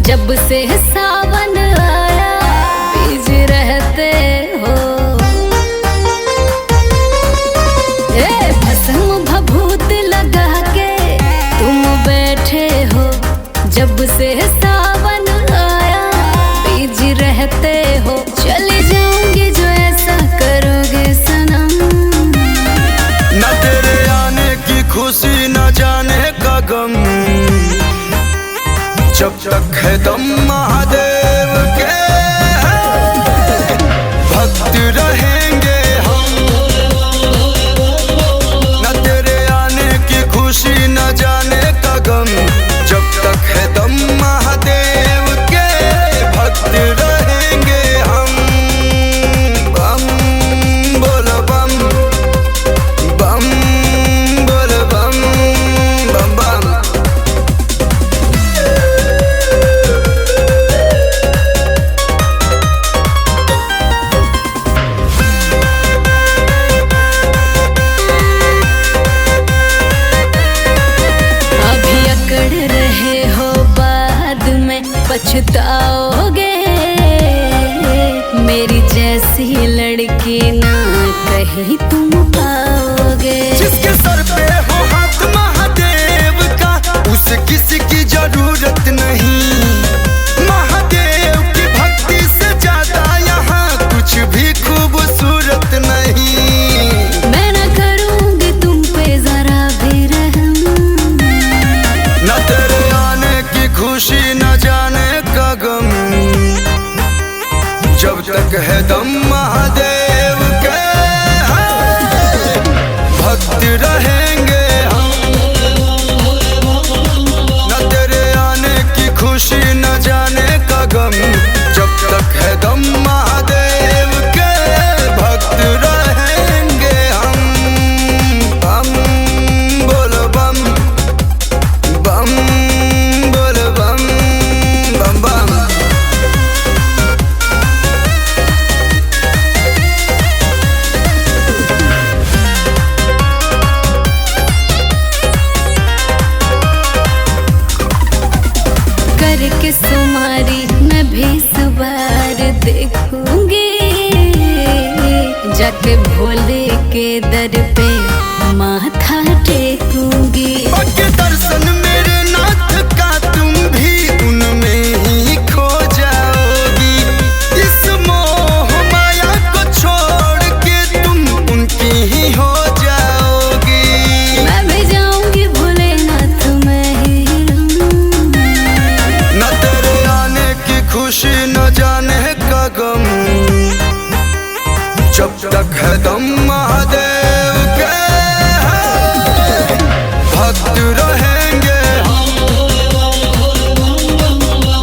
जब से सावन आया बीज रहते हो, भस्म भभूत लगा के तुम बैठे हो। जब से सावन आया बीज रहते हो, चले जाऊंगी जो ऐसा करोगे सनम। न तेरे आने की खुशी न जाने का गम, जब तक है दम महादेव के भक्त रहेंगे हम। न तेरे आने की खुशी न जाने का गम, जब तक है दम महादेव के भक्त रहेंगे हम। बम बोल बम, बम बोल बम, बम बम। पछताओगे मेरी जैसी लड़की ना कहीं तुम पाओगे। जिसके सर पे हो हाथ महादेव का, उसे किसी की जरूरत नहीं। महादेव की भक्ति से ज्यादा यहाँ कुछ भी खूबसूरत नहीं। मैं न करूँगी तुम पे जरा भी रहम, न तेरे आने की खुशी न जाने का गम, जब तक है दम महादेव के भक्त रहेंगे हम। न तेरे आने की खुशी न जाने का गम, जब तक है दम महादेव के भक्त रहेंगे हम। बम बोल बम, बम बोल बम, बम बम। करके सुमारी मैं भी सुबार देखूंगी, जाके भोले के दर पे माथा टेकूंगी। पक्के दर्शन मेरे नाथ का तुम भी उनमें ही खो जाओगी। इस मोह माया को छोड़ के तुम उनकी ही हो जाओगी। मैं भी जाऊंगी भोलेनाथ में ही रहूं। न तेरे आने की खुशी न जाने का गम, जब तक है दम महादेव के भक्त रहेंगे हम।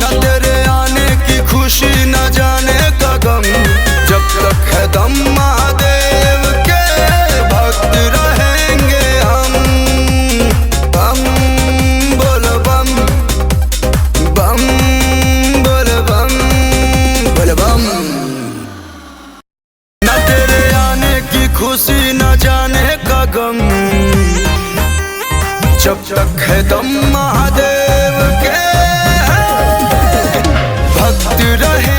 न तेरे आने की खुशी न जाने का गम, जब तक है दम महादेव के भक्त रहेंगे हम। बम बोल बम, बम बोल बम, बोल बम। न तेरे आने की खुशी न जाने का गम, जब तक है दम महादेव के भक्त रहे।